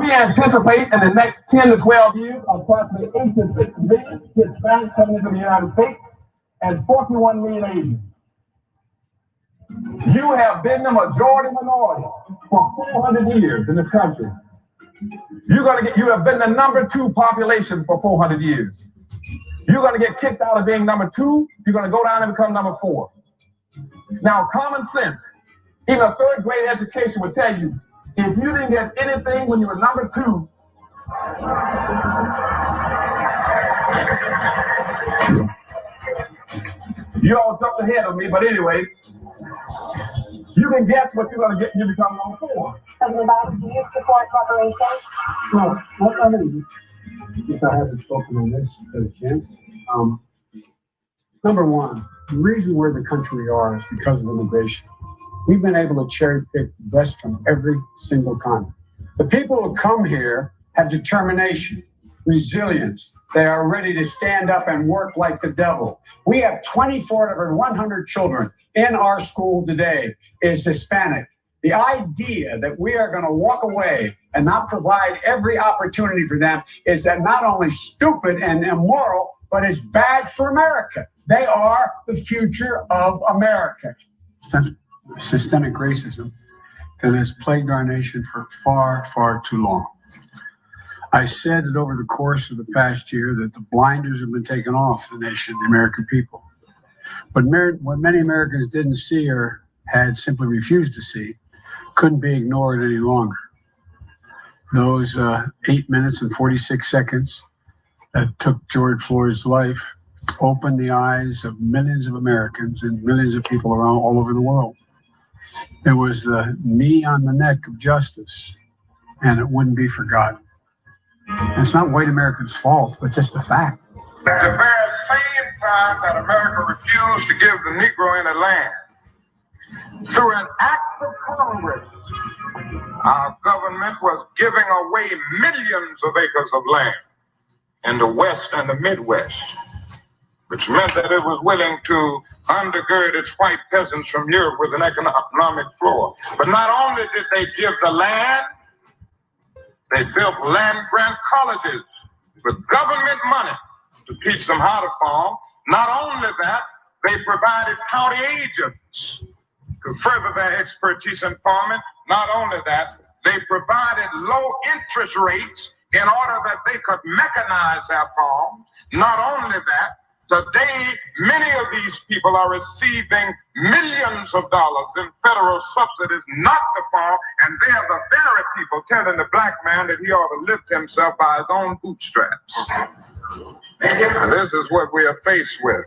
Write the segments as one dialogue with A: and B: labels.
A: We anticipate in the next 10 to 12 years, approximately 8 to 6 million Hispanics coming into the United States and 41 million Asians. You have been the majority minority for 400 years in this country. You have been the number 2 population for 400 years. You're going to get kicked out of being number 2. You're going to go down and become number 4. Now, common sense, even a 3rd grade education would tell you, if you didn't get anything when you were number 2, you all jumped ahead of me, but anyway, you can guess what you're going to get when you become number 4.
B: President Biden, do you support reparations?
C: No, I mean, since I haven't spoken on this at a chance. Number one, the reason we're the country we are is because of immigration. We've been able to cherry pick the best from every single continent. The people who come here have determination, resilience. They are ready to stand up and work like the devil. We have 24 out of every 100 children in our school today is Hispanic. The idea that we are going to walk away and not provide every opportunity for them is that not only stupid and immoral, but it's bad for America. They are the future of America. Systemic racism that has plagued our nation for far, far too long. I said that over the course of the past year that the blinders have been taken off the nation, the American people. But what many Americans didn't see or had simply refused to see couldn't be ignored any longer. Those 8 minutes and 46 seconds that took George Floyd's life opened the eyes of millions of Americans and millions of people around all over the world. It was the knee on the neck of justice, and it wouldn't be forgotten. And it's not white Americans' fault, but just a fact.
D: The very same time that America refused to give the Negro any land, through an act of Congress, our government was giving away millions of acres of land in the West and the Midwest, which meant that it was willing to undergird its white peasants from Europe with an economic floor. But not only did they give the land, they built land-grant colleges with government money to teach them how to farm. Not only that, they provided county agents to further their expertise in farming. Not only that, they provided low interest rates in order that they could mechanize their farms. Not only that, today, many of these people are receiving millions of dollars in federal subsidies not to farm, and they are the very people telling the black man that he ought to lift himself by his own bootstraps. And this is what we are faced with,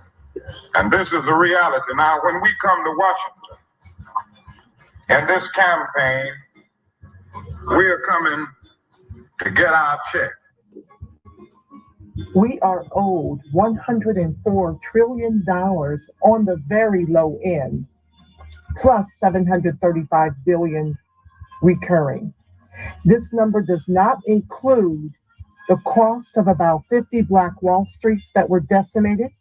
D: and this is the reality. Now, when we come to Washington, in this campaign, we are coming to get our check.
E: We are owed $104 trillion on the very low end, plus $735 billion recurring. This number does not include the cost of about 50 Black Wall Streets that were decimated,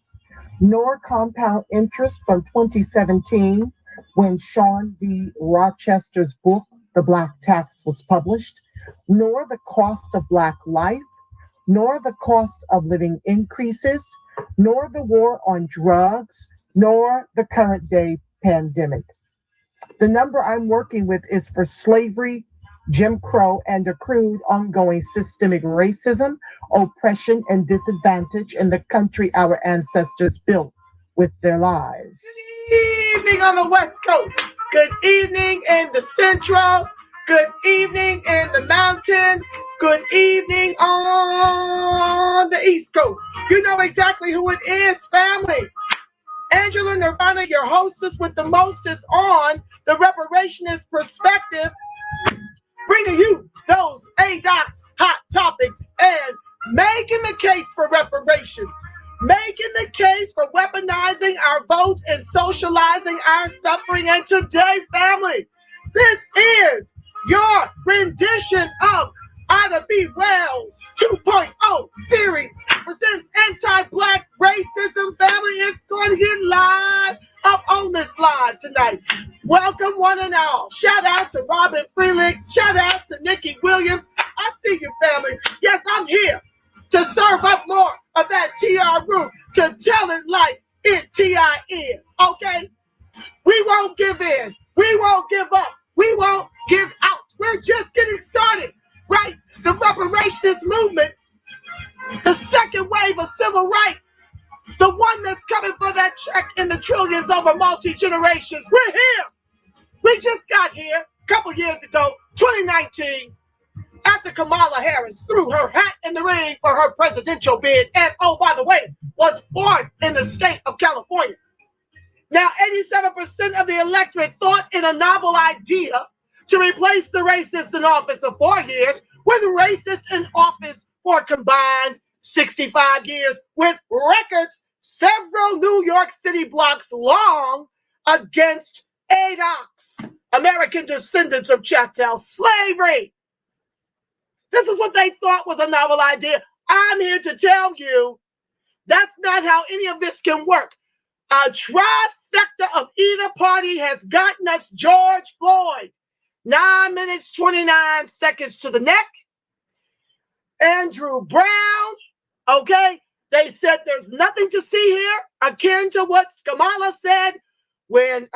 E: nor compound interest from 2017 when Sean D. Rochester's book, The Black Tax, was published, nor the cost of Black life, nor the cost of living increases, nor the war on drugs, nor the current day pandemic. The number I'm working with is for slavery, Jim Crow, and accrued ongoing systemic racism, oppression, and disadvantage in the country our ancestors built with their lives.
F: Good evening on the West Coast. Good evening in the Central. Good evening in the Mountain. Good evening on the East Coast. You know exactly who it is, family. Angela Nirvana, your hostess with the mostest on the Reparationist perspective, bringing you those ADOT's hot topics and making the case for reparations, making the case for weaponizing our votes and socializing our suffering. And today, family, this is your rendition of Ida B. Wells 2.0 series presents anti-Black racism. Family, it's going to get live up on this live tonight. Welcome one and all. Shout out to Robin Felix. Shout out to Nikki Williams. I see you, family. Yes, I'm here to serve up more of that TR root, to tell it like it TI is, okay? We won't give in. We won't give up. We won't give out. We're just getting started, right? The reparations movement, the second wave of civil rights, the one that's coming for that check in the trillions over multi-generations. We're here. We just got here a couple years ago, 2019, after Kamala Harris threw her hat in the ring for her presidential bid, and oh, by the way, was fourth in the state of California. Now, 87% of the electorate thought it a novel idea to replace the racists in office for 4 years with racists in office for a combined 65 years, with records several New York City blocks long against ADOX, American descendants of chattel slavery. This is what they thought was a novel idea. I'm here to tell you that's not how any of this can work. A trifecta of either party has gotten us George Floyd. 9 minutes, 29 seconds to the neck. Andrew Brown, okay? They said there's nothing to see here, akin to what Kamala said when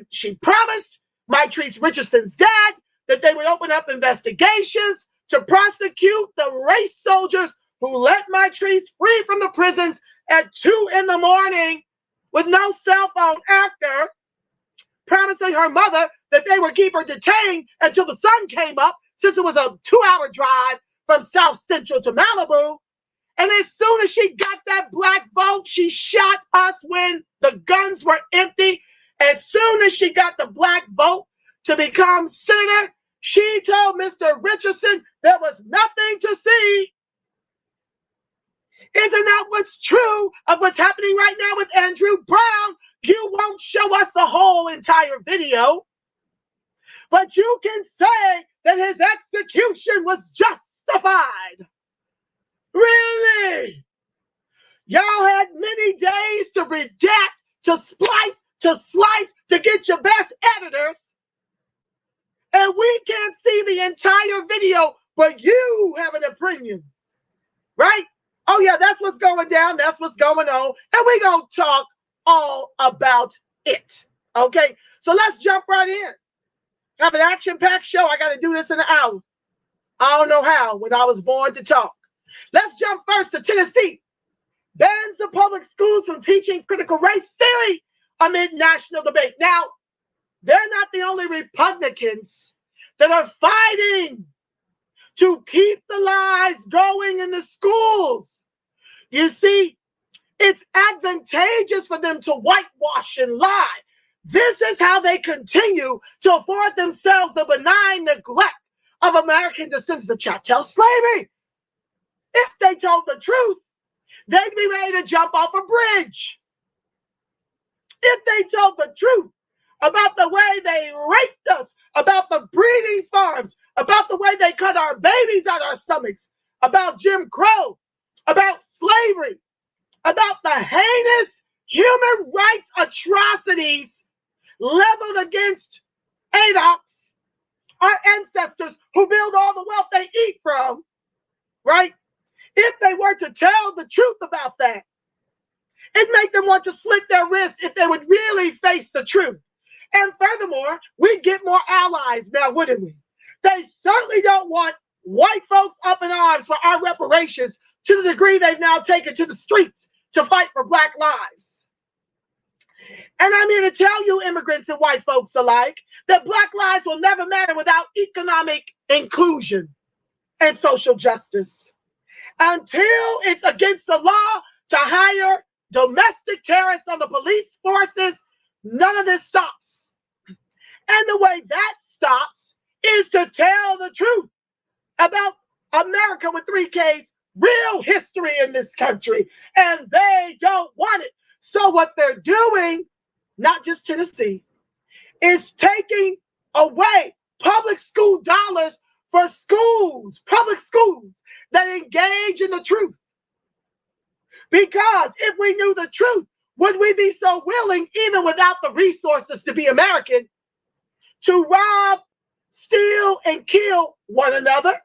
F: she promised Mitrice Richardson's dad that they would open up investigations to prosecute the race soldiers who let Mitrice free from the prisons at 2 a.m. with no cell phone after promising her mother that they would keep her detained until the sun came up, since it was a 2-hour drive from South Central to Malibu. And as soon as she got that black vote, she shot us when the guns were empty. As soon as she got the black vote to become senator, she told Mr. Richardson there was nothing to see. Isn't that what's true of what's happening right now with Andrew Brown? You won't show us the whole entire video, but you can say that his execution was justified. Really? Y'all had many days to redact, to splice, to slice, to get your best editors. And we can't see the entire video, but you have an opinion, right? Oh yeah, that's what's going down. That's what's going on. And we're going to talk all about it. Okay, so let's jump right in. Have an action-packed show. I got to do this in an hour. I don't know how, when I was born to talk. Let's jump first to Tennessee. Bans the public schools from teaching critical race theory amid national debate. Now, they're not the only Republicans that are fighting to keep the lies going in the schools. You see, it's advantageous for them to whitewash and lie. This is how they continue to afford themselves the benign neglect of American descendants of chattel slavery. If they told the truth, they'd be ready to jump off a bridge. If they told the truth about the way they raped us, about the breeding farms, about the way they cut our babies out our stomachs, about Jim Crow, about slavery, about the heinous human rights atrocities leveled against ADOX, our ancestors who build all the wealth they eat from, right? If they were to tell the truth about that, it'd make them want to slit their wrists if they would really face the truth. And furthermore, we'd get more allies now, wouldn't we? They certainly don't want white folks up in arms for our reparations to the degree they've now taken to the streets to fight for Black lives. And I'm here to tell you, immigrants and white folks alike, that Black lives will never matter without economic inclusion and social justice. Until it's against the law to hire domestic terrorists on the police forces, none of this stops. And the way that stops is to tell the truth about America with 3 Ks, real history in this country. And they don't want it. So what they're doing, not just Tennessee, is taking away public school dollars for schools, public schools that engage in the truth. Because if we knew the truth, would we be so willing, even without the resources to be American, to rob, steal, and kill one another?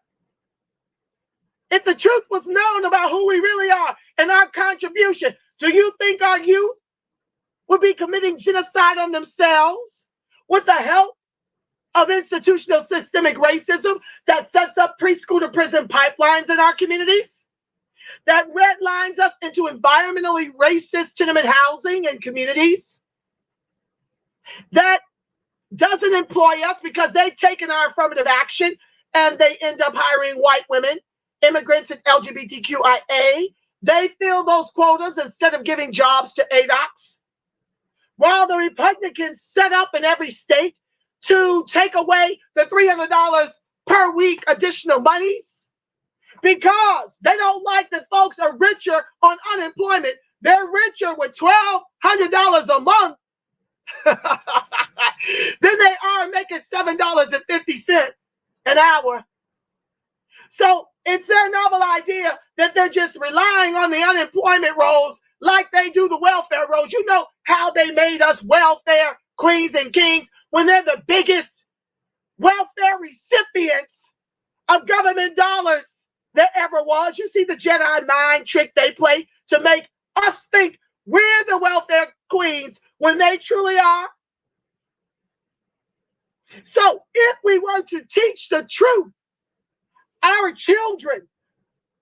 F: if the truth was known about who we really are and our contribution, do you think our youth would be committing genocide on themselves with the help of institutional systemic racism that sets up preschool to prison pipelines in our communities, that redlines us into environmentally racist tenement housing and communities, that doesn't employ us because they've taken our affirmative action and they end up hiring white women, immigrants, and LGBTQIA. They fill those quotas instead of giving jobs to ADOCs. While the Republicans set up in every state to take away the $300 per week additional monies because they don't like that folks are richer on unemployment. They're richer with $1,200 a month than they are making $7.50 an hour. So it's their novel idea that they're just relying on the unemployment rolls like they do the welfare rolls. You know how they made us welfare queens and kings when they're the biggest welfare recipients of government dollars there ever was. You see the Jedi mind trick they play to make us think we're the welfare queens when they truly are. So if we were to teach the truth, our children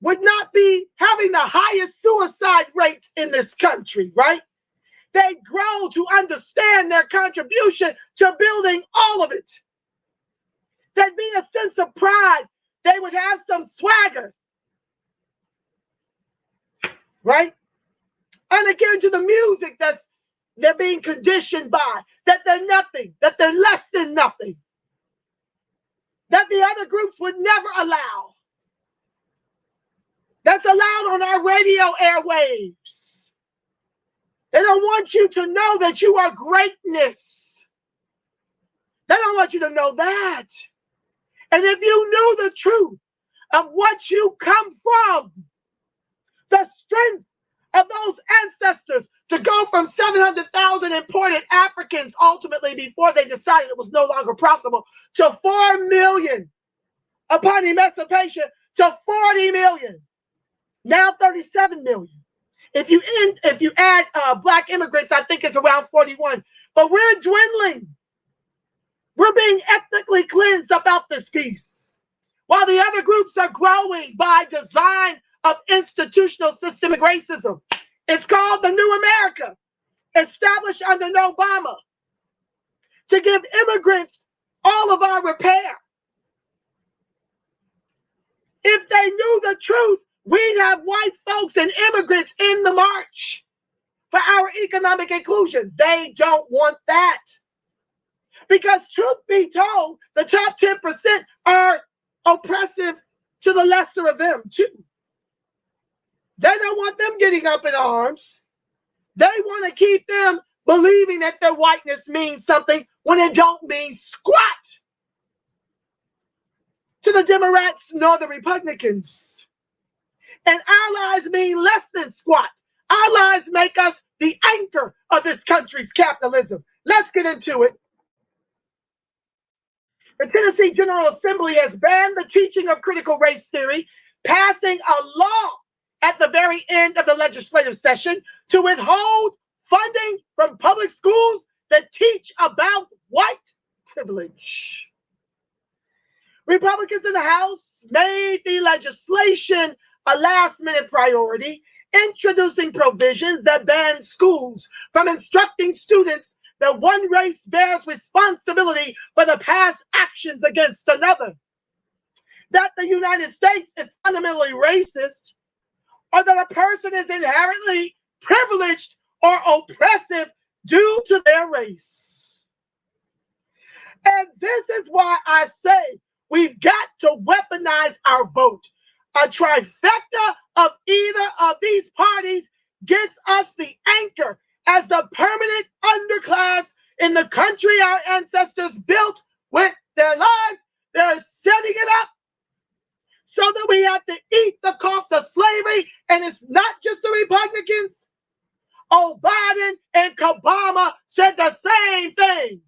F: would not be having the highest suicide rates in this country, right? They grow to understand their contribution to building all of it. There'd be a sense of pride. They would have some swagger, right? And again, to the music they're being conditioned by, that they're nothing, that they're less than nothing, that the other groups would never allow. That's allowed on our radio airwaves. They don't want you to know that you are greatness. They don't want you to know that. And if you knew the truth of what you come from, the strength of those ancestors to go from 700,000 imported Africans ultimately before they decided it was no longer profitable to 4 million upon emancipation to 40 million, now 37 million. If you add black immigrants, I think it's around 41. But we're dwindling. We're being ethnically cleansed about this piece, while the other groups are growing by design of institutional systemic racism. It's called the New America, established under Obama to give immigrants all of our repair. If they knew the truth, we'd have white folks and immigrants in the march for our economic inclusion. They don't want that. Because truth be told, the top 10% are oppressive to the lesser of them too. They don't want them getting up in arms. They want to keep them believing that their whiteness means something when it don't mean squat to the Democrats nor the Republicans. And our lives mean less than squat. Our lives make us the anchor of this country's capitalism. Let's get into it. The Tennessee General Assembly has banned the teaching of critical race theory, passing a law at the very end of the legislative session to withhold funding from public schools that teach about white privilege. Republicans in the House made the legislation a last-minute priority, introducing provisions that ban schools from instructing students that one race bears responsibility for the past actions against another, that the United States is fundamentally racist, or that a person is inherently privileged or oppressive due to their race. And this is why I say we've got to weaponize our vote. A trifecta of either of these parties gets us the anchor as the permanent underclass in the country our ancestors built with their lives. They're setting it up so that we have to eat the cost of slavery. And it's not just the Republicans. Biden and Obama said the same thing.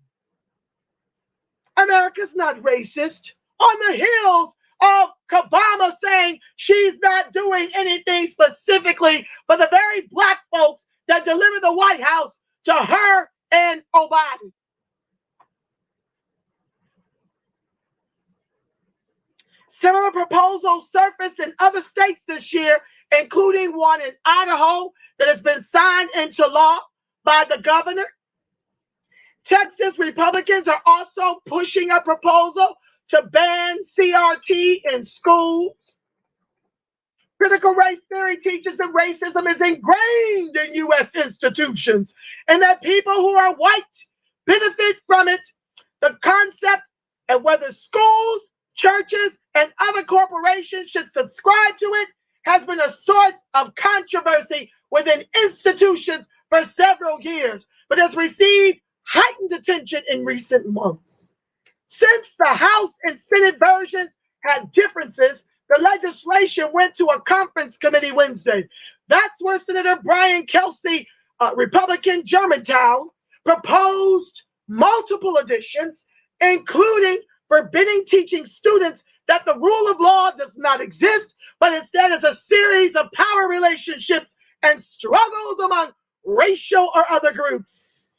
F: America's not racist. On the hills of Obama saying she's not doing anything specifically for the very black folks that delivered the White House to her and Obama. Similar proposals surfaced in other states this year, including one in Idaho that has been signed into law by the governor. Texas Republicans are also pushing a proposal to ban CRT in schools. Critical race theory teaches that racism is ingrained in U.S. institutions and that people who are white benefit from it. The concept of whether schools, churches, and other corporations should subscribe to it has been a source of controversy within institutions for several years, but has received heightened attention in recent months. Since the House and Senate versions had differences, the legislation went to a conference committee Wednesday. That's where Senator Brian Kelsey, Republican Germantown, proposed multiple additions, including forbidding teaching students that the rule of law does not exist, but instead is a series of power relationships and struggles among racial or other groups.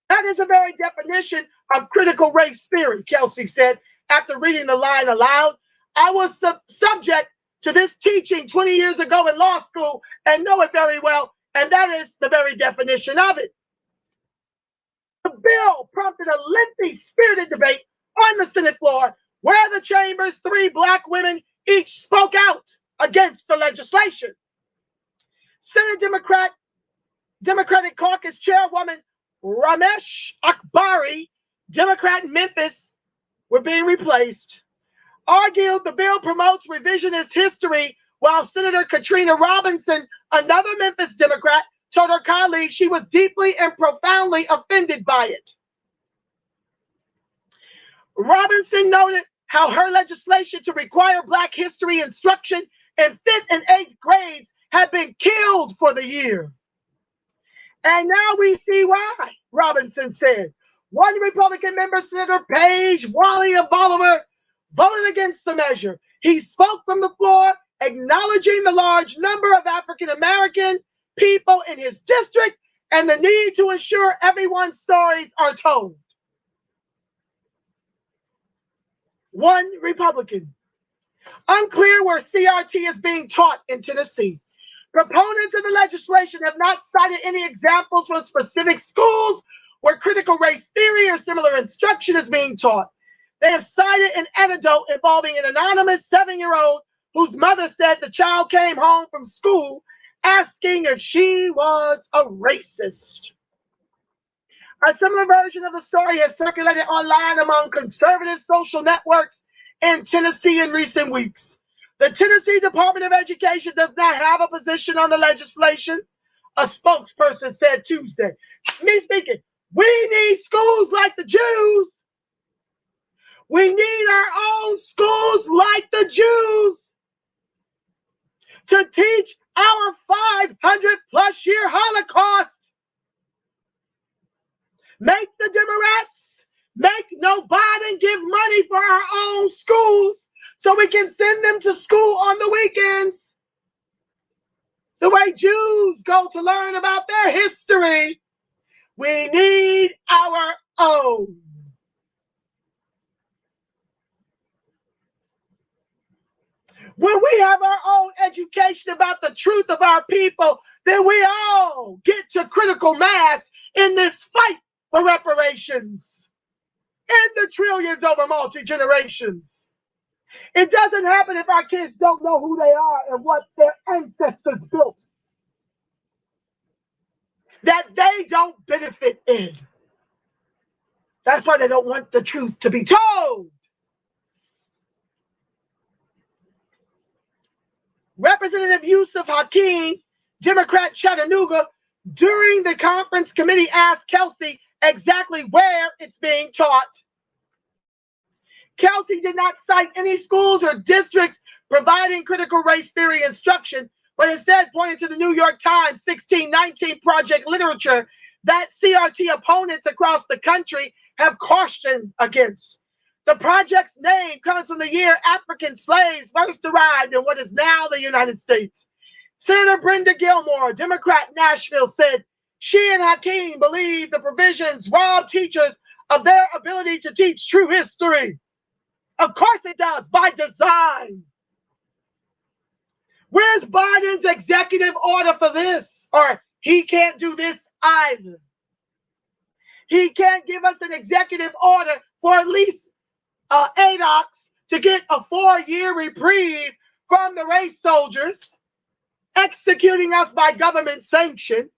F: That is the very definition of critical race theory, Kelsey said after reading the line aloud. I was subject to this teaching 20 years ago in law school and know it very well, and that is the very definition of it. The bill prompted a lengthy, spirited debate on the Senate floor, where the chamber's 3 black women each spoke out against the legislation. Senate Democratic Caucus Chairwoman Ramesh Akbari, Democrat in Memphis, were being replaced, argued the bill promotes revisionist history, while Senator Katrina Robinson, another Memphis Democrat, told her colleagues she was deeply and profoundly offended by it. Robinson noted how her legislation to require Black history instruction in 5th and 8th grades had been killed for the year. And now we see why, Robinson said. One Republican member, Senator Page Wally of Bolivar, voted against the measure. He spoke from the floor, acknowledging the large number of African American people in his district and the need to ensure everyone's stories are told. One Republican. Unclear where CRT is being taught in Tennessee. Proponents of the legislation have not cited any examples from specific schools where critical race theory or similar instruction is being taught. They have cited an anecdote involving an anonymous 7-year-old whose mother said the child came home from school asking if she was a racist. A similar version of the story has circulated online among conservative social networks in Tennessee in recent weeks. The Tennessee Department of Education does not have a position on the legislation, a spokesperson said Tuesday. Me speaking, we need schools like the Jews. We need our own schools like the Jews to teach our 500+ year Holocaust. Make the Democrats, make no Biden give money for our own schools so we can send them to school on the weekends. The way Jews go to learn about their history. We need our own. When we have our own education about the truth of our people, then we all get to critical mass in this fight for reparations and the trillions over multi-generations. It doesn't happen if our kids don't know who they are and what their ancestors built that they don't benefit in. That's why they don't want the truth to be told. Representative Yusuf Hakeem, Democrat Chattanooga, during the conference committee asked Kelsey exactly where it's being taught. Kelsey did not cite any schools or districts providing critical race theory instruction, but instead pointed to the New York Times 1619 Project literature that CRT opponents across the country have cautioned against. The project's name comes from the year African slaves first arrived in what is now the United States. Senator Brenda Gilmore, Democrat, Nashville, said she and Hakeem believe the provisions rob teachers of their ability to teach true history. Of course it does, by design. Where's Biden's executive order for this? Or he can't do this either. He can't give us an executive order for at least ADOX to get a 4-year reprieve from the race soldiers executing us by government sanction.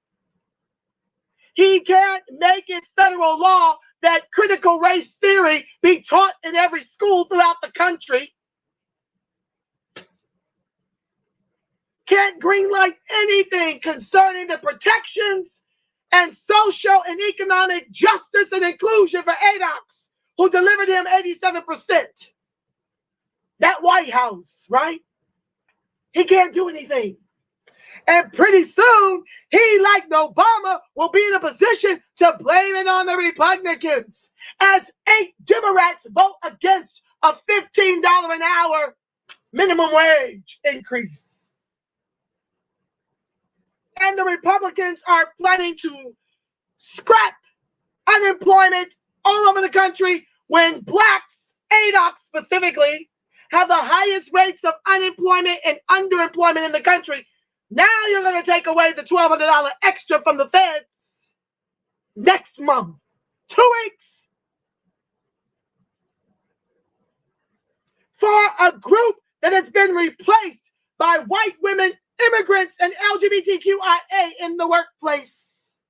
F: He can't make it federal law that critical race theory be taught in every school throughout the country. Can't greenlight anything concerning the protections and social and economic justice and inclusion for ADOX, who delivered him 87%. That White House, right? He can't do anything. And pretty soon, he, like Obama, will be in a position to blame it on the Republicans as 8 Democrats vote against a $15 an hour minimum wage increase. And the Republicans are planning to scrap unemployment all over the country when blacks, ADOX specifically, have the highest rates of unemployment and underemployment in the country. Now you're going to take away the $1,200 extra from the feds next month. 2 weeks. For a group that has been replaced by white women, immigrants, and LGBTQIA in the workplace.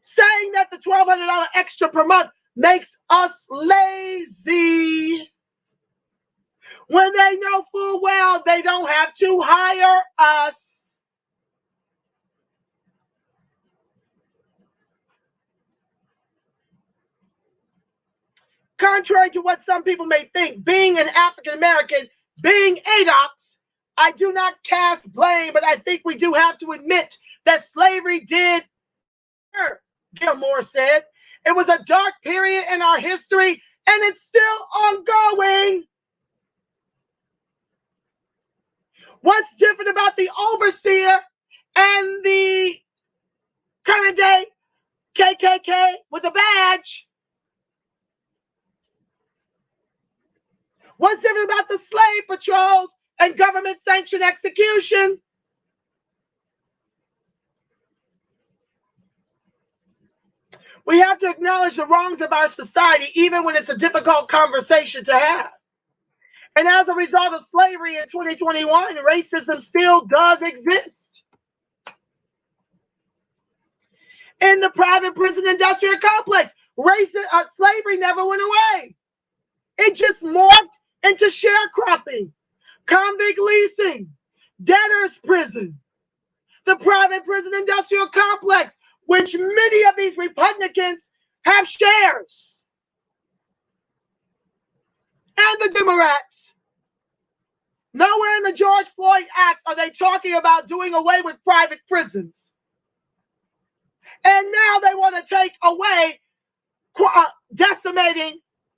F: Saying that the $1,200 extra per month makes us lazy, when they know full well they don't have to hire us. Contrary to what some people may think, being an African American, being ADOX, I do not cast blame, but I think we do have to admit that slavery did hurt, Gilmore said. It was a dark period in our history, and it's still ongoing. What's different about the overseer and the current day KKK with a badge? What's different about the slave patrols and government sanctioned execution? We have to acknowledge the wrongs of our society, even when it's a difficult conversation to have. And as a result of slavery in 2021, racism still does exist. In the private prison industrial complex, slavery never went away. It just morphed into sharecropping, convict leasing, debtors prison, the private prison industrial complex, which many of these Republicans have shares, and the Democrats. Nowhere in the George Floyd Act are they talking about doing away with private prisons. And now they want to take away,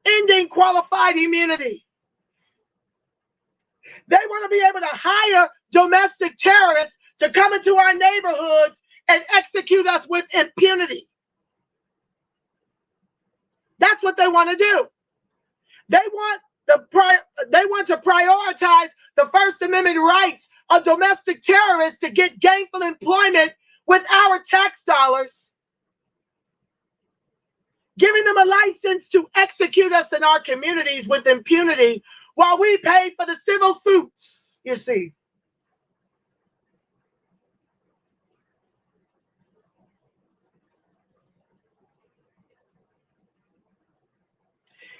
F: ending qualified immunity. They want to be able to hire domestic terrorists to come into our neighborhoods and execute us with impunity. That's what they want to do. They want to prioritize the First Amendment rights of domestic terrorists to get gainful employment with our tax dollars, giving them a license to execute us in our communities with impunity while we pay for the civil suits, you see.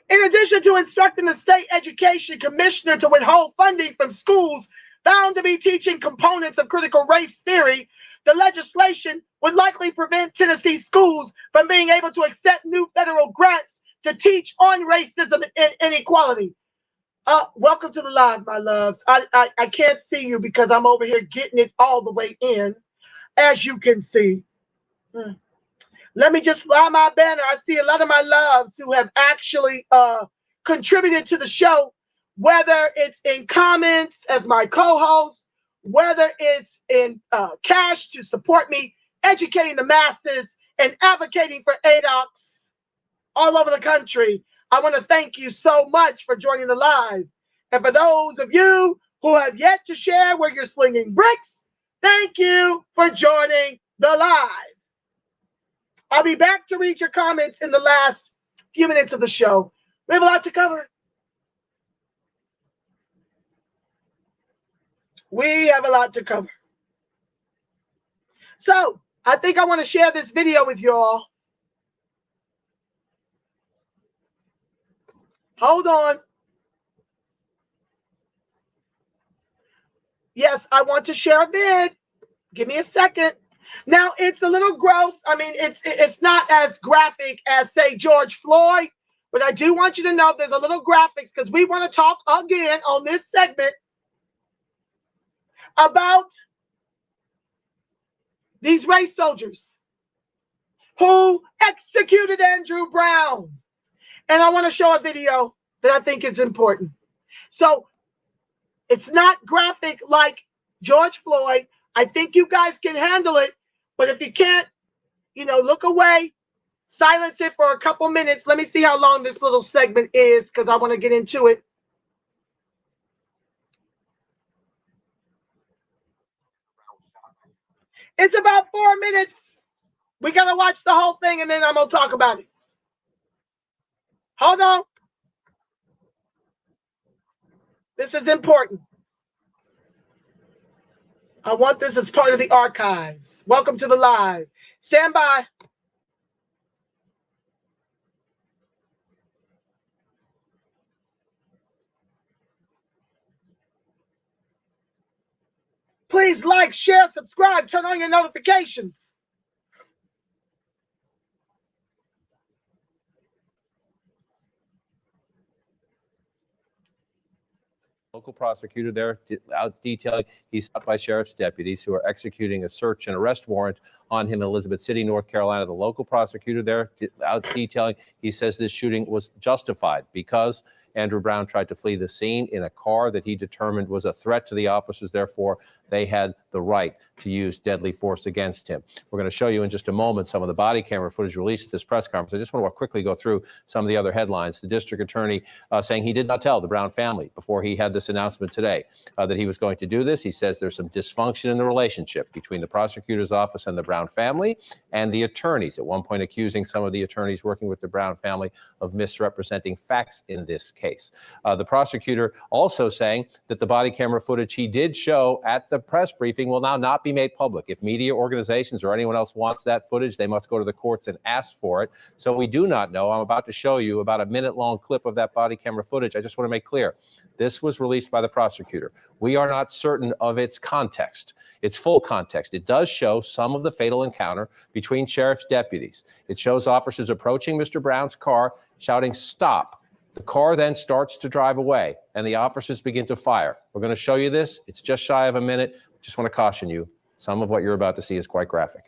F: In addition to instructing the state education commissioner to withhold funding from schools found to be teaching components of critical race theory, the legislation would likely prevent Tennessee schools from being able to accept new federal grants to teach on racism and inequality. Welcome to the live, my loves. I can't see you because I'm over here getting it all the way in, as you can see. Let me just fly my banner. I see a lot of my loves who have actually contributed to the show, whether it's in comments as my co-host, whether it's in cash to support me, educating the masses and advocating for ADOCs all over the country. I want to thank you so much for joining the live. And for those of you who have yet to share where you're slinging bricks, thank you for joining the live. I'll be back to read your comments in the last few minutes of the show. We have a lot to cover. We have a lot to cover. So I think I want to share this video with you all. Hold on. Yes, I want to share a vid. Give me a second. Now, it's a little gross. I mean, it's not as graphic as, say, George Floyd, but I do want you to know there's a little graphics because we want to talk again on this segment about these race soldiers who executed Andrew Brown. And I want to show a video that I think is important. So it's not graphic like George Floyd. I think you guys can handle it. But if you can't, look away, silence it for a couple minutes. Let me see how long this little segment is because I want to get into it. It's about 4 minutes. We got to watch the whole thing and then I'm going to talk about it. Hold on. This is important. I want this as part of the archives. Welcome to the live. Stand by. Please like, share, subscribe, turn on your notifications.
G: Local prosecutor there out detailing he's stopped by sheriff's deputies who are executing a search and arrest warrant on him in Elizabeth City, North Carolina. The local prosecutor there out detailing he says this shooting was justified because Andrew Brown tried to flee the scene in a car that he determined was a threat to the officers. Therefore, they had the right to use deadly force against him. We're going to show you in just a moment some of the body camera footage released at this press conference. I just want to quickly go through some of the other headlines. The district attorney saying he did not tell the Brown family before he had this announcement today that he was going to do this. He says there's some dysfunction in the relationship between the prosecutor's office and the Brown family and the attorneys, at one point accusing some of the attorneys working with the Brown family of misrepresenting facts in this case. The prosecutor also saying that the body camera footage he did show at the press briefing will now not be made public. If media organizations or anyone else wants that footage, they must go to the courts and ask for it. So we do not know. I'm about to show you about a minute-long clip of that body camera footage. I just want to make clear, this was released by the prosecutor. We are not certain of its context, its full context. It does show some of the fatal encounter between sheriff's deputies. It shows officers approaching Mr. Brown's car, shouting, "Stop." The car then starts to drive away, and the officers begin to fire. We're going to show you this. It's just shy of a minute. Just want to caution you, some of what you're about to see is quite graphic.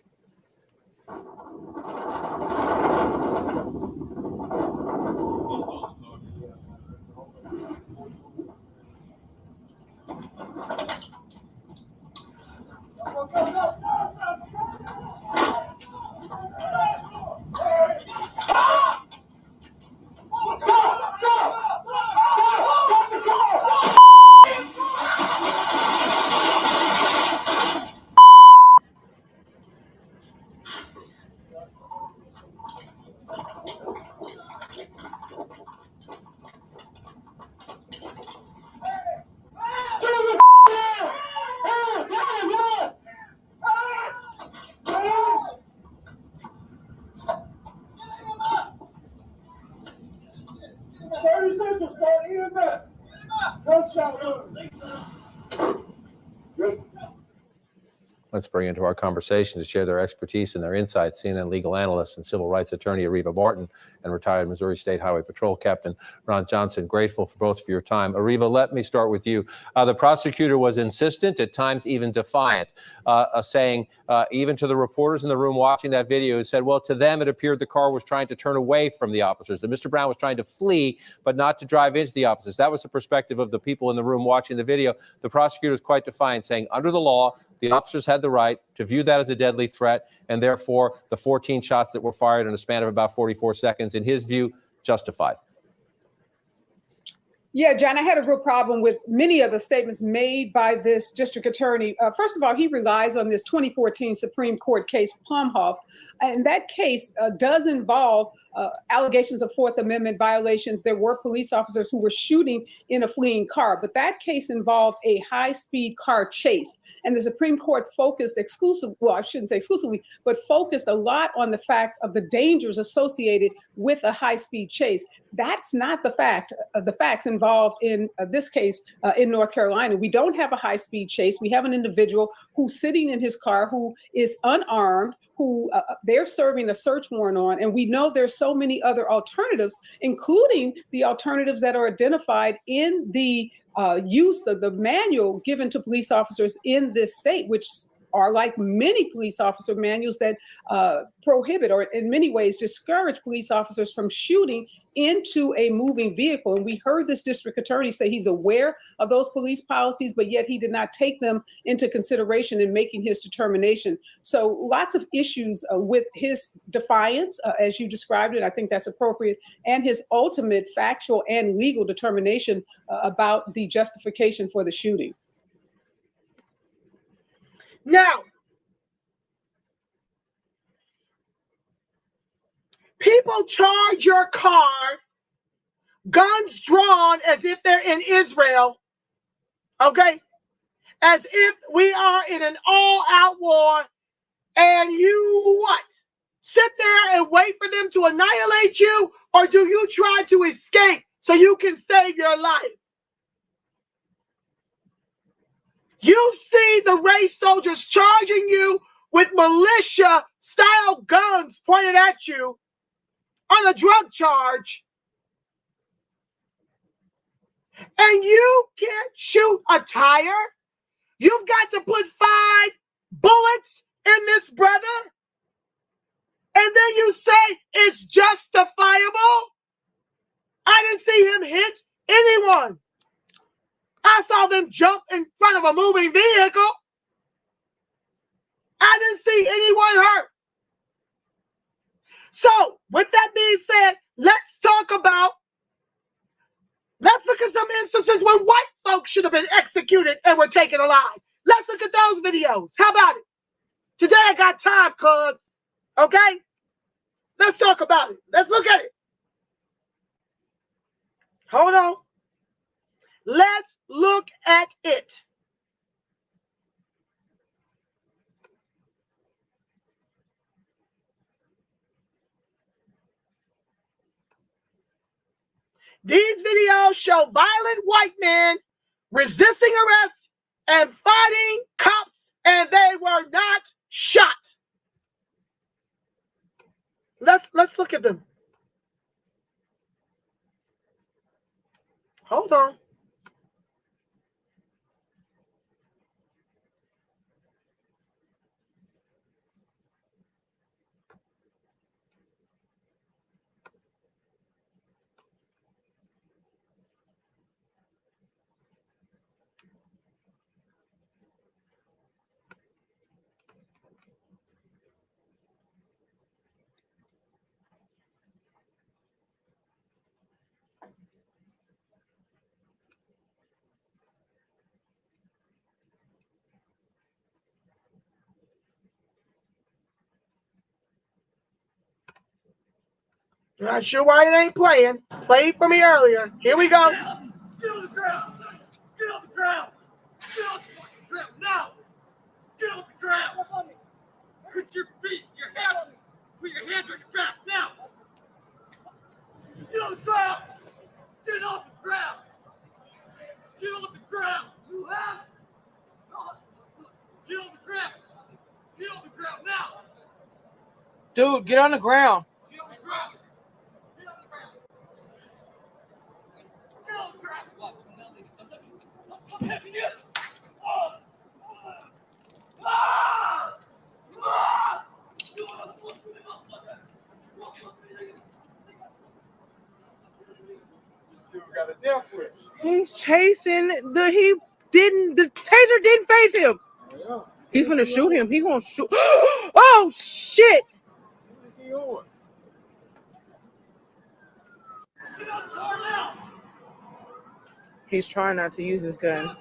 G: Let's bring into our conversation to share their expertise and their insights, CNN legal analyst and civil rights attorney Ariva Martin and retired Missouri State Highway Patrol Captain Ron Johnson. Grateful for both for your time. Ariva, let me start with you. The prosecutor was insistent, at times even defiant, saying, even to the reporters in the room watching that video, who said, well, to them it appeared the car was trying to turn away from the officers, that Mr. Brown was trying to flee, but not to drive into the officers. That was the perspective of the people in the room watching the video. The prosecutor was quite defiant, saying, under the law, the officers had the right to view that as a deadly threat, and therefore the 14 shots that were fired in a span of about 44 seconds, in his view, justified.
H: Yeah, John, I had a real problem with many of the statements made by this district attorney. First of all, he relies on this 2014 Supreme Court case, Plumhoff. And that case does involve allegations of Fourth Amendment violations. There were police officers who were shooting in a fleeing car, but that case involved a high-speed car chase. And the Supreme Court focused I shouldn't say exclusively, but focused a lot on the fact of the dangers associated with a high-speed chase. That's not the facts involved in this case in North Carolina. We don't have a high-speed chase. We have an individual who's sitting in his car who is unarmed, who they're serving a search warrant on. And we know there's so many other alternatives, including the alternatives that are identified in the the manual given to police officers in this state, which are like many police officer manuals that prohibit or in many ways discourage police officers from shooting into a moving vehicle. And we heard this district attorney say he's aware of those police policies, but yet he did not take them into consideration in making his determination. So lots of issues with his defiance, as you described it. I think that's appropriate. And his ultimate factual and legal determination about the justification for the shooting.
F: Now, people charge your car, guns drawn as if they're in Israel, okay? As if we are in an all-out war, and you what? Sit there and wait for them to annihilate you, or do you try to escape so you can save your life? You see the race soldiers charging you with militia-style guns pointed at you on a drug charge, and you can't shoot a tire? You've got to put 5 bullets in this brother, and then you say it's justifiable? I didn't see him hit anyone. I saw them jump in front of a moving vehicle. I didn't see anyone hurt. So, with that being said, let's look at some instances when white folks should have been executed and were taken alive. Let's look at those videos. How about it? Today I got time, cuz. Okay? Let's talk about it. Let's look at it. Hold on. Let's look at it. These videos show violent white men resisting arrest and fighting cops, and they were not shot. Let's look at them. Hold on. Not sure why it ain't playing. Played for me earlier. Here we go.
I: Get on the ground. Get on the ground. Get on the ground now. Get on the ground. Put your feet, your hands, put your hands on your back now. Get on the ground. Get off the ground. Get on the ground. You have. Get on the ground.
F: Dude, get on the ground. He's chasing the taser didn't phase him. He's gonna shoot him. He's gonna shoot. Oh shit! He's trying not to use his gun.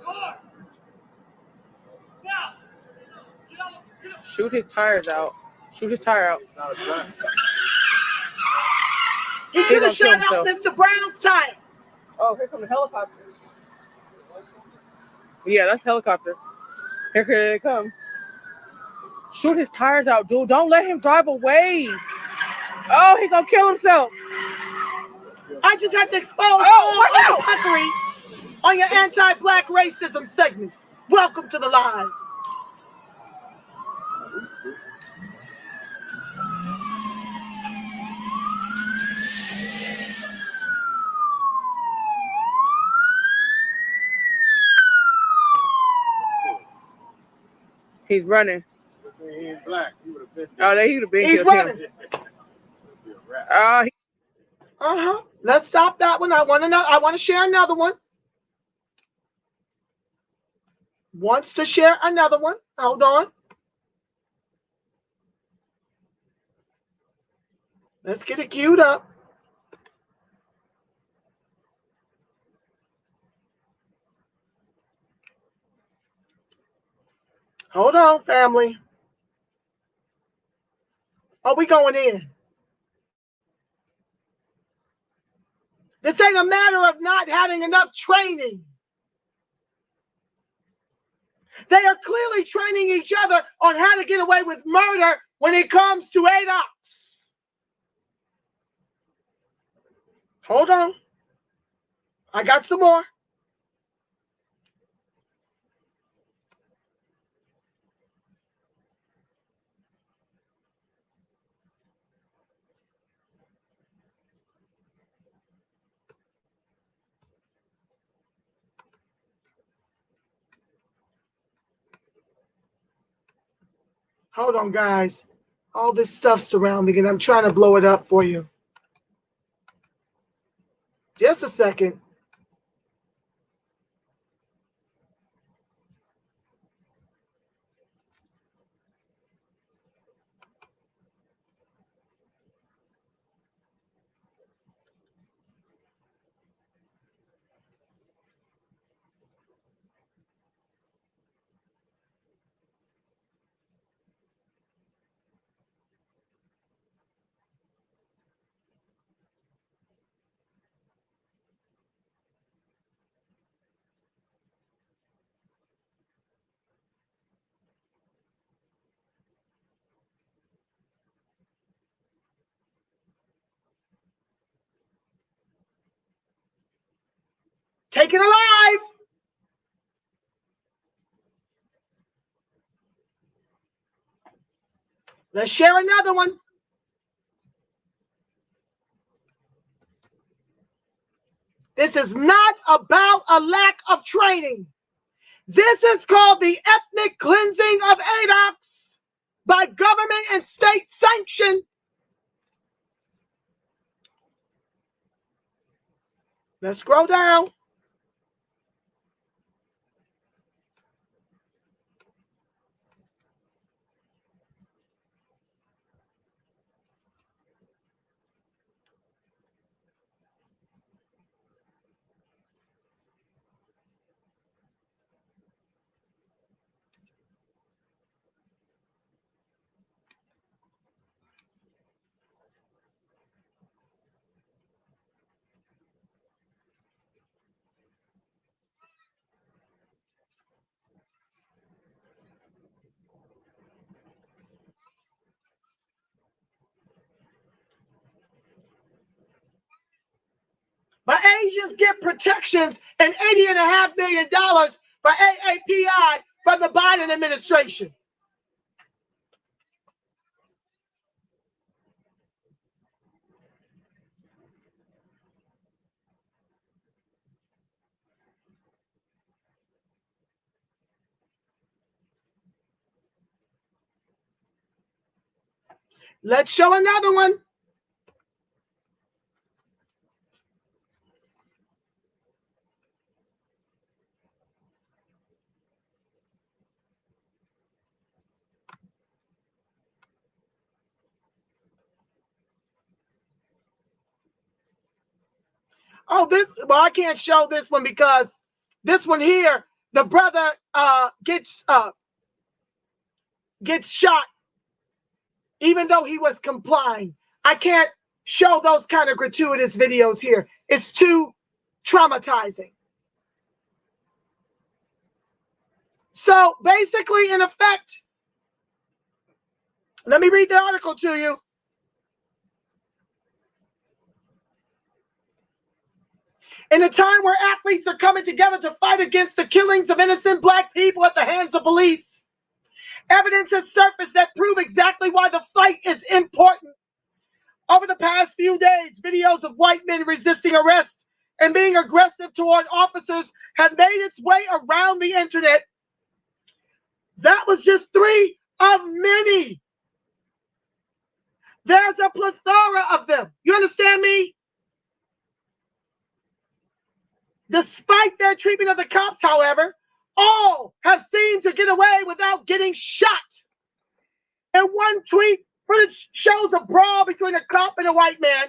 F: Shoot his tires out. Shoot his tire out.
E: He could have shot out Mr. Brown's tire.
F: Oh, here come the helicopters. Yeah, that's a helicopter. Here they come. Shoot his tires out, dude. Don't let him drive away. Oh, he gonna kill himself.
E: I just had to expose all the fuckery on your anti-black racism segment. Welcome to the live.
F: He's running.
D: He ain't black. He would have been.
F: Oh, he would have been.
E: He's running. Let's stop that one. I want to share another one. Wants to share another one. Hold on. Let's get it queued up. Hold on, family. Are we going in? This ain't a matter of not having enough training. They are clearly training each other on how to get away with murder when it comes to ADOS. Hold on. I got some more. Hold on, guys. All this stuff surrounding it. I'm trying to blow it up for you. Just a second. Take it alive. Let's share another one. This is not about a lack of training. This is called the ethnic cleansing of ADOS by government and state sanction. Let's scroll down. But Asians get protections and $80.5 million for AAPI from the Biden administration.
F: Let's show another one. Oh, well, I can't show this one because this one here, the brother gets shot even though he was complying. I can't show those kind of gratuitous videos here. It's too traumatizing. So basically, in effect, let me read the article to you. In a time where athletes are coming together to fight against the killings of innocent Black people at the hands of police, evidence has surfaced that prove exactly why the fight is important. Over the past few days, videos of white men resisting arrest and being aggressive toward officers have made its way around the internet. That was just 3 of many. There's a plethora of them. You understand me? Despite their treatment of the cops, however, all have seemed to get away without getting shot. In one tweet, footage shows a brawl between a cop and a white man.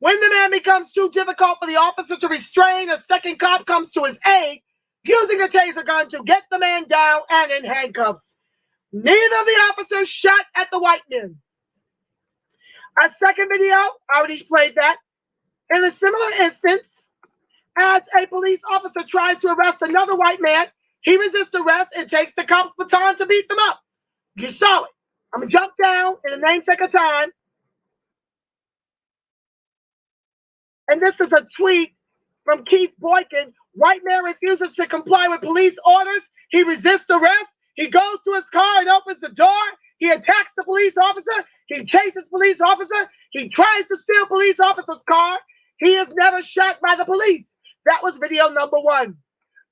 F: When the man becomes too difficult for the officer to restrain, a second cop comes to his aid, using a taser gun to get the man down and in handcuffs. Neither of the officers shot at the white men. A second video, I already played that. In a similar instance, as a police officer tries to arrest another white man, he resists arrest and takes the cop's baton to beat them up. You saw it. I'm going to jump down in the namesake of time. And this is a tweet from Keith Boykin. White man refuses to comply with police orders. He resists arrest. He goes to his car and opens the door. He attacks the police officer. He chases police officer. He tries to steal police officer's car. He is never shot by the police. That was video number 1.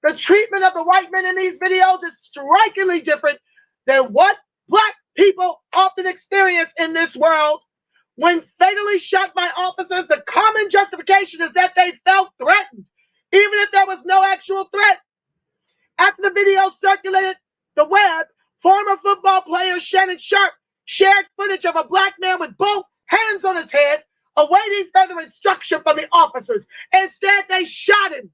F: The treatment of the white men in these videos is strikingly different than what Black people often experience in this world. When fatally shot by officers, the common justification is that they felt threatened, even if there was no actual threat. After the video circulated the web, former football player Shannon Sharp shared footage of a Black man with both hands on his head, awaiting further instruction from the officers. Instead, they shot him,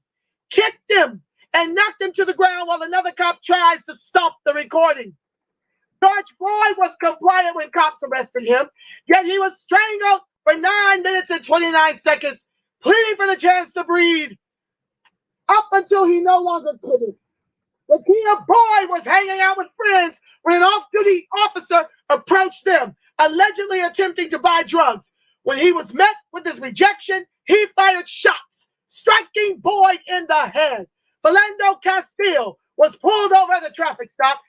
F: kicked him, and knocked him to the ground while another cop tries to stop the recording. George Floyd was compliant when cops arrested him, yet he was strangled for 9 minutes and 29 seconds, pleading for the chance to breathe, up until he no longer couldn't. Lakia Boyd was hanging out with friends when an off-duty officer approached them, allegedly attempting to buy drugs. When he was met with his rejection, he fired shots, striking Boyd in the head. Philando Castile was pulled over at a traffic stop.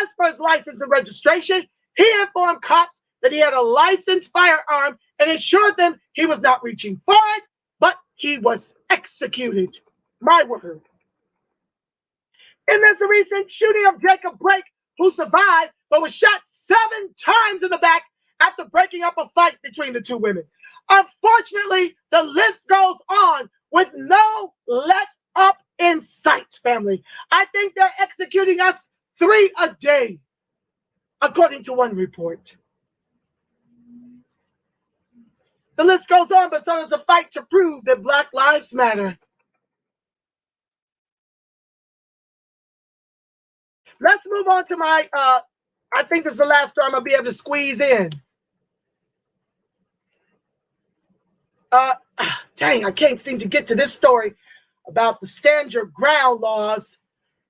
F: As for his license and registration, he informed cops that he had a licensed firearm and assured them he was not reaching for it, but he was executed. My word. And there's the recent shooting of Jacob Blake, who survived but was shot 7 times in the back after breaking up a fight between the 2 women. Unfortunately, the list goes on with no let up in sight, family. I think they're executing us 3 a day, according to one report. The list goes on, but so does a fight to prove that Black Lives Matter. Let's move on to my, I think this is the last story I'm going to be able to squeeze in. Dang, I can't seem to get to this story about the stand your ground laws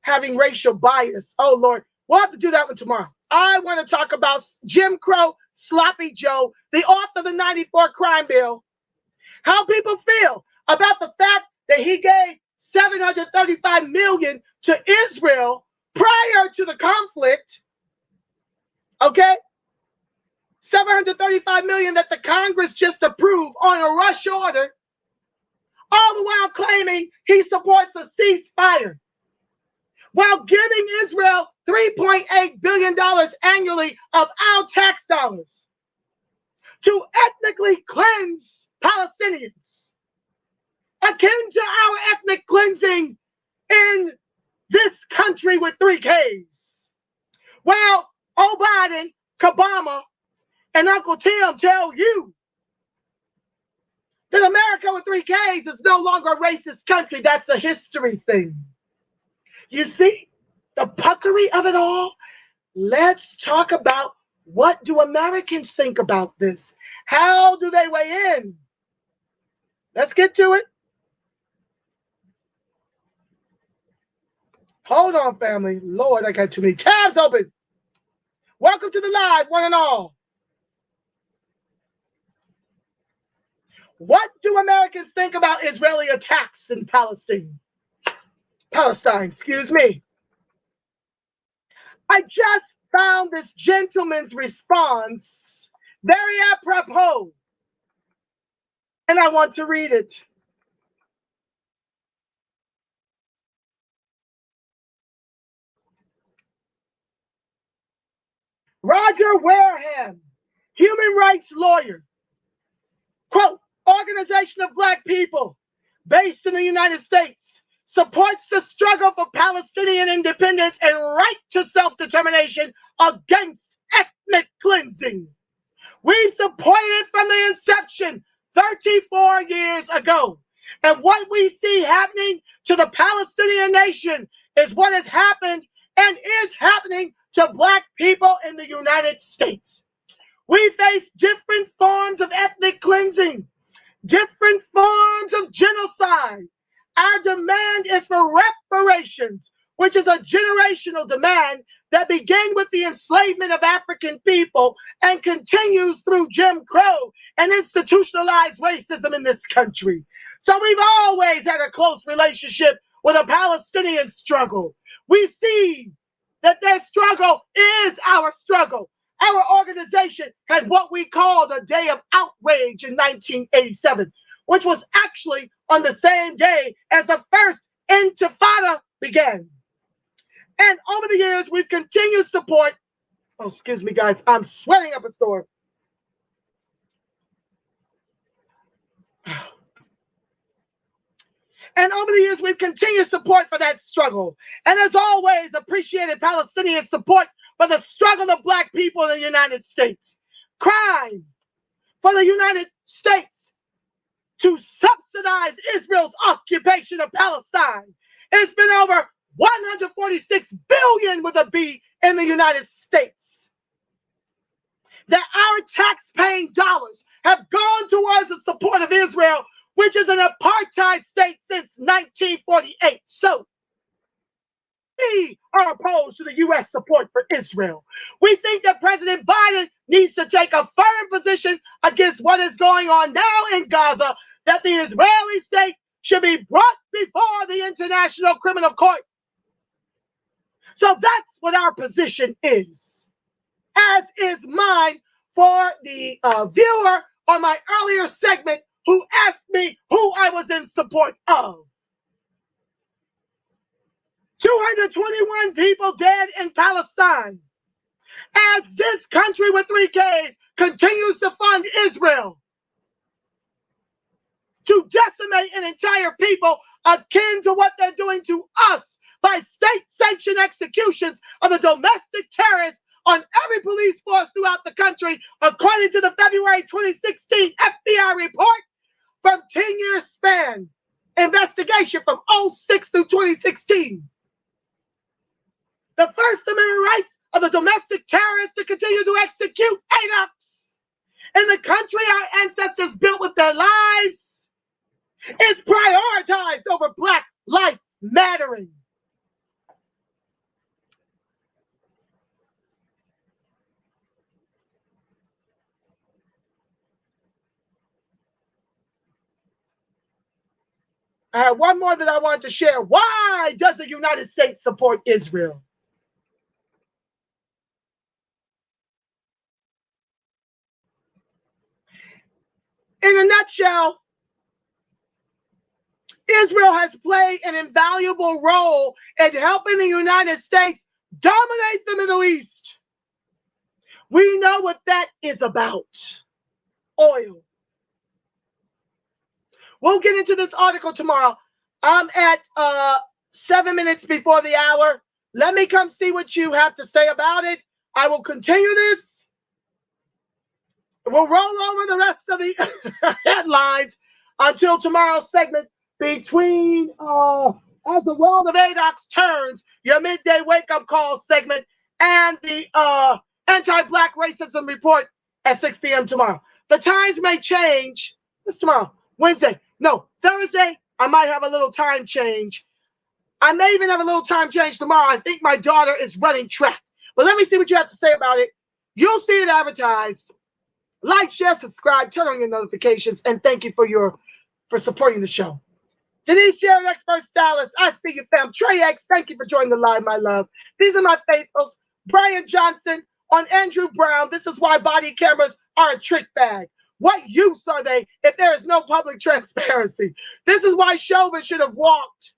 F: having racial bias. Oh, Lord. We'll have to do that one tomorrow. I want to talk about Jim Crow, Sloppy Joe, the author of the 94 crime bill, how people feel about the fact that he gave $735 million to Israel prior to the conflict. Okay? $735 million that the Congress just approved on a rush order, all the while claiming he supports a ceasefire, while giving Israel $3.8 billion annually of our tax dollars. to ethnically cleanse Palestinians, akin to our ethnic cleansing in this country with 3 Ks. Well, Biden, Kabama, and Uncle Tim tell you that America with 3 Ks is no longer a racist country. That's a history thing. You see the puckery of it all? Let's talk about, what do Americans think about this? How do they weigh in? Let's get to it. Hold on, family. Lord, I got too many tabs open. Welcome to the live, one and all. What do Americans think about Israeli attacks in Palestine? Excuse me. I just found this gentleman's response very apropos, and I want to read it. Roger Wareham, human rights lawyer, quote, Organization of Black People based in the United States, supports the struggle for Palestinian independence and right to self-determination against ethnic cleansing. We've supported it from the inception 34 years ago. And what we see happening to the Palestinian nation is what has happened and is happening to Black people in the United States. We face different forms of ethnic cleansing, different forms of genocide. Our demand is for reparations, which is a generational demand that began with the enslavement of African people and continues through Jim Crow and institutionalized racism in this country. So we've always had a close relationship with the Palestinian struggle. We see that their struggle is our struggle. Our organization had what we call the Day of Outrage in 1987, which was actually on the same day as the first Intifada began. And over the years, we've continued support. Oh, excuse me, guys. I'm sweating up a storm. And over the years, we've continued support for that struggle. And as always, appreciated Palestinian support for the struggle of Black people in the United States. Crime for the United States to subsidize Israel's occupation of Palestine. It's been over 146 billion with a B in the United States. That our tax-paying dollars have gone towards the support of Israel, which is an apartheid state since 1948. So we are opposed to the U.S. support for Israel. We think that President Biden needs to take a firm position against what is going on now in Gaza, that the Israeli state should be brought before the International Criminal Court. So that's what our position is, as is mine for the viewer on my earlier segment who asked me who I was in support of. 221 people dead in Palestine as this country with 3 Ks continues to fund Israel to decimate an entire people akin to what they're doing to us by state-sanctioned executions of the domestic terrorists on every police force throughout the country, according to the February 2016 FBI report from 10-year span investigation from 2006 through 2016. The First Amendment rights of the domestic terrorists to continue to execute ADOX in the country our ancestors built with their lives is prioritized over Black life mattering. I have one more that I want to share. Why does the United States support Israel? In a nutshell, Israel has played an invaluable role in helping the United States dominate the Middle East. We know what that is about. oil. We'll get into this article tomorrow. I'm at 7 minutes before the hour. Let me come see what you have to say about it. I will continue this. We'll roll over the rest of the headlines until tomorrow's segment between as the world of ADOX turns, your midday wake-up call segment, and the anti-black racism report at 6 p.m. tomorrow. The times may change. It's tomorrow, Wednesday. No, Thursday, I might have a little time change. I may even have a little time change tomorrow. I think my daughter is running track. But let me see what you have to say about it. You'll see it advertised. Like, share, subscribe, turn on your notifications, and thank you for supporting the show. Denise Jarrett, expert stylist. I see you, fam. Trey X, thank you for joining the live, my love. These are my faithfuls. Brian Johnson on Andrew Brown. This is why body cameras are a trick bag. What use are they if there is no public transparency? This is why Chauvin should have walked.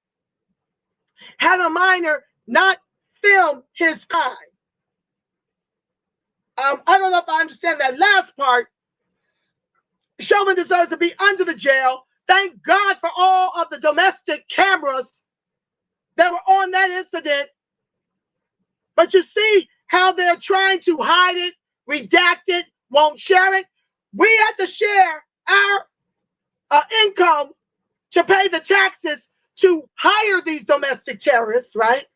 F: Had a minor not film his crime. I don't know if I understand that last part. Chauvin deserves to be under the jail. Thank God for all of the domestic cameras that were on that incident. But you see how they're trying to hide it, redact it, won't share it. We have to share our income to pay the taxes to hire these domestic terrorists, right?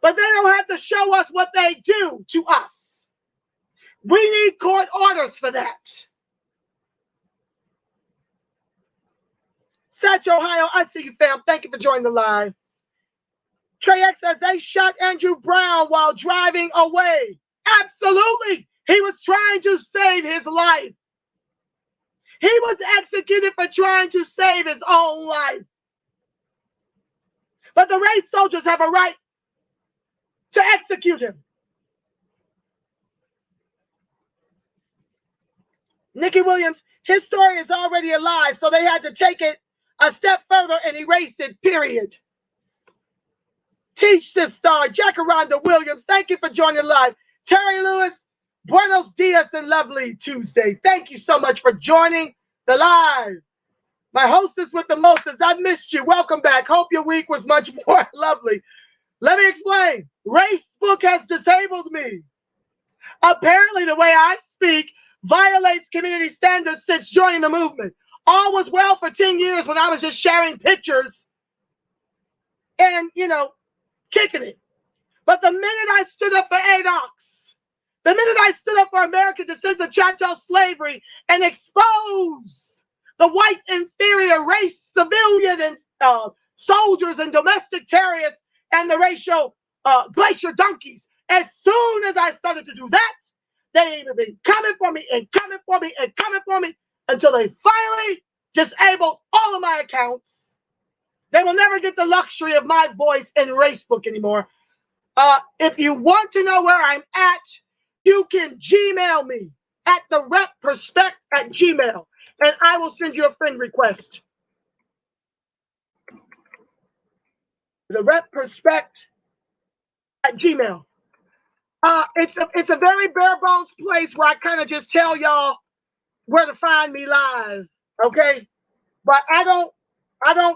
F: But they don't have to show us what they do to us. We need court orders for that. Satch, Ohio, I see you, fam. Thank you for joining the live. Trey X says they shot Andrew Brown while driving away. Absolutely. He was trying to save his life. He was executed for trying to save his own life. But the race soldiers have a right to execute him. Nikki Williams, his story is already a lie, so they had to take it a step further and erase it, period. Teach this star, Jacaranda Williams, thank you for joining live. Terry Lewis, buenos dias and lovely Tuesday. Thank you so much for joining the live. My hostess with the mostest, I missed you. Welcome back. Hope your week was much more lovely. Let me explain. Facebook has disabled me. Apparently, the way I speak violates community standards since joining the movement. All was well for 10 years when I was just sharing pictures and, kicking it. But the minute I stood up for ADOX, the minute I stood up for American descents of chattel slavery and exposed the white inferior race, civilian and soldiers and domestic terrorists and the racial glacier donkeys, as soon as I started to do that, they have been coming for me and coming for me and coming for me until they finally disabled all of my accounts. They will never get the luxury of my voice in Racebook anymore. If you want to know where I'm at, you can Gmail me at the repperspect@gmail, and I will send you a friend request. The repperspect@gmail. It's a very bare bones place where I kind of just tell y'all where to find me live, okay? But I don't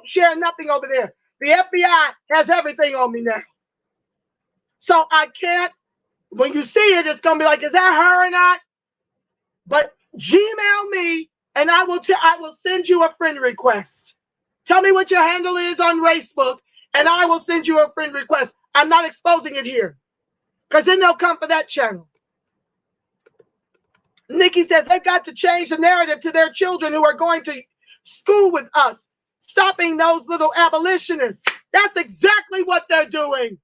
F: share nothing over there. The FBI has everything on me now. So I can't, when you see it, it's gonna be like, is that her or not? But Gmail me and I will send you a friend request. Tell me what your handle is on Facebook and I will send you a friend request. I'm not exposing it here, because then they'll come for that channel. Nikki says they've got to change the narrative to their children who are going to school with us, stopping those little abolitionists. That's exactly what they're doing.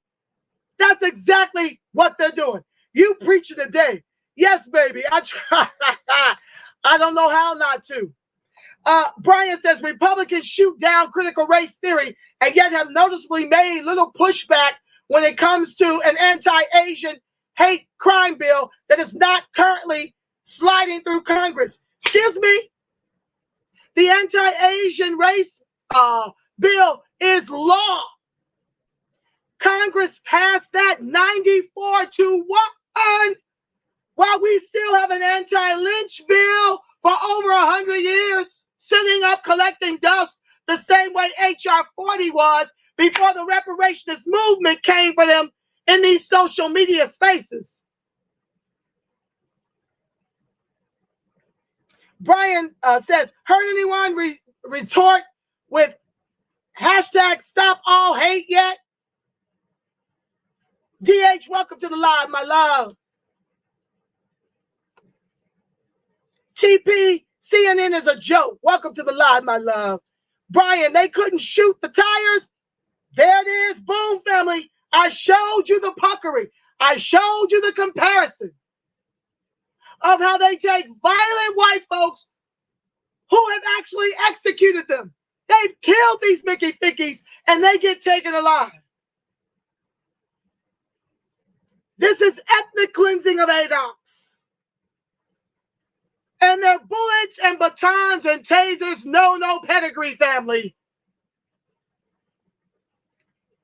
F: That's exactly what they're doing. You preach today. Yes, baby. I try. I don't know how not to. Brian says Republicans shoot down critical race theory and yet have noticeably made little pushback when it comes to an anti-Asian hate crime bill that is not currently sliding through Congress. Excuse me? The anti-Asian race bill is law. Congress passed that 94-1. while we still have an anti-lynch bill for over 100 years, sitting up collecting dust the same way HR 40 was before the reparations movement came for them in these social media spaces. Brian says, heard anyone retort with hashtag stop all hate yet? DH, welcome to the live, my love. TP, CNN is a joke. Welcome to the live, my love. Brian, they couldn't shoot the tires. There it is. Boom, family. I showed you the puckery. I showed you the comparison of how they take violent white folks who have actually executed them. They've killed these Mickey Fickies and they get taken alive. This is ethnic cleansing of ADOX. And their bullets and batons and tasers, no pedigree, family.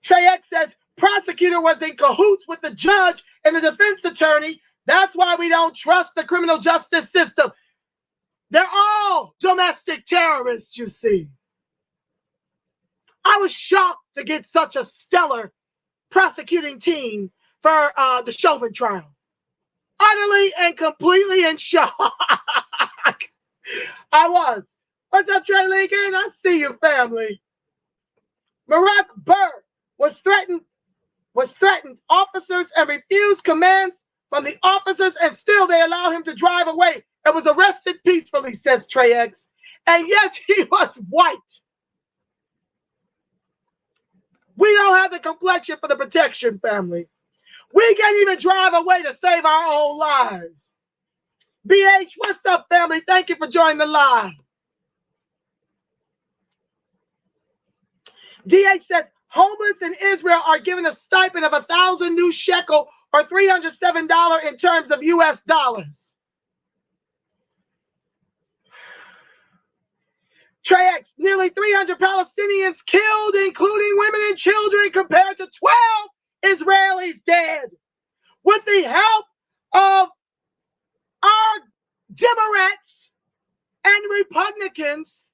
F: Trey X says, prosecutor was in cahoots with the judge and the defense attorney. That's why we don't trust the criminal justice system. They're all domestic terrorists, you see. I was shocked to get such a stellar prosecuting team for the Chauvin trial. Utterly and completely in shock. I was. What's up, Trey Lincoln? I see you, family. Barack Burr was threatened officers and refused commands from the officers, and still they allow him to drive away and was arrested peacefully, says Trey X. And yes, he was white. We don't have the complexion for the protection, family. We can't even drive away to save our own lives. BH, what's up, family? Thank you for joining the live. DH says, homeless in Israel are given a stipend of 1,000 new shekel or $307 in terms of US dollars. Trey X, nearly 300 Palestinians killed, including women and children, compared to 12 Israelis dead. With the help of our Democrats and Republicans,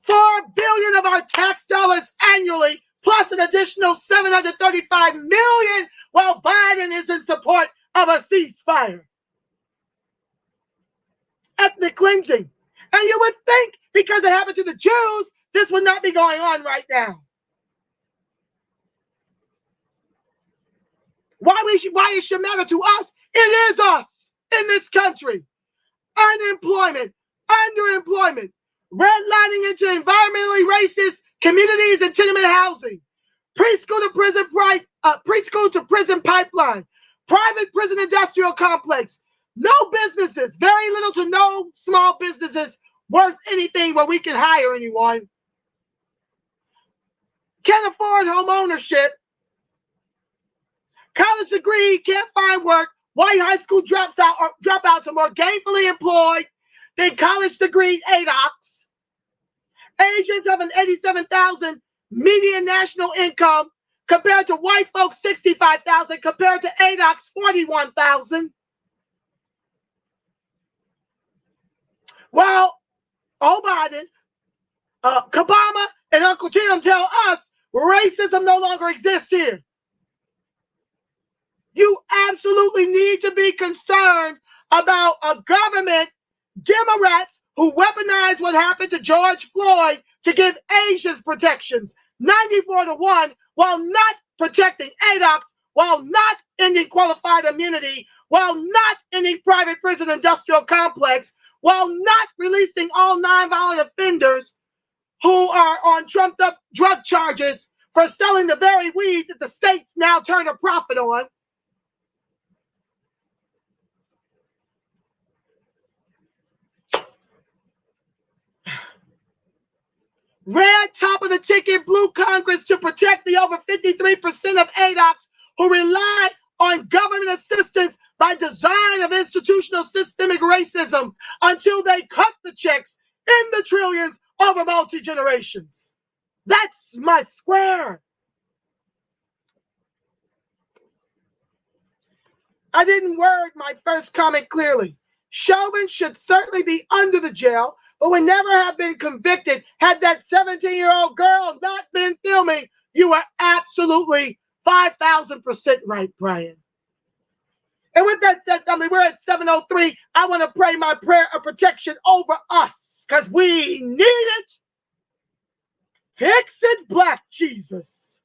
F: $4 billion of our tax dollars annually, plus an additional $735 million, while Biden is in support of a ceasefire. Ethnic cleansing. And you would think because it happened to the Jews, this would not be going on right now. Why it should matter to us? It is us in this country. Unemployment, underemployment, redlining into environmentally racist communities and tenement housing, preschool to prison pipeline, private prison industrial complex, no businesses, very little to no small businesses worth anything where we can hire anyone. Can't afford home ownership. College degree, can't find work. White high school dropouts are more gainfully employed than college degree ADOX. Asians have an 87,000 median national income compared to white folks 65,000 compared to ADOX 41,000. Well, Biden, Kabama, and Uncle Tim tell us racism no longer exists here. You absolutely need to be concerned about a government, Democrats, who weaponize what happened to George Floyd to give Asians protections, 94-1, while not protecting ADOX, while not ending qualified immunity, while not ending private prison industrial complex, while not releasing all nonviolent offenders who are on trumped up drug charges for selling the very weed that the states now turn a profit on. Red top of the ticket, blue Congress to protect the over 53% of ADOX who rely on government assistance by design of institutional systemic racism until they cut the checks in the trillions over multi-generations. That's my square. I didn't word my first comment clearly. Chauvin should certainly be under the jail, but would never have been convicted had that 17-year-old girl not been filming. You are absolutely 5,000% right, Brian. And with that said, family, we're at 7:03. I want to pray my prayer of protection over us because we need it. Fix it, Black Jesus.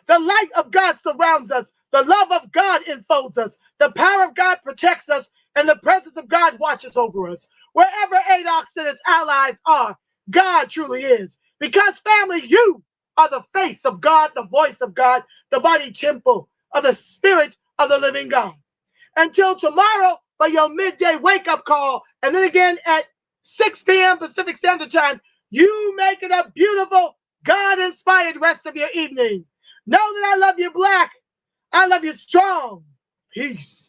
F: The light of God surrounds us. The love of God enfolds us. The power of God protects us. And the presence of God watches over us. Wherever ADOX and its allies are, God truly is. Because, family, you are the face of God, the voice of God, the body temple of the Spirit of the living God. Until tomorrow for your midday wake-up call, and then again at 6 p.m. Pacific Standard Time, you make it a beautiful, God-inspired rest of your evening. Know that I love you, Black. I love you strong. Peace.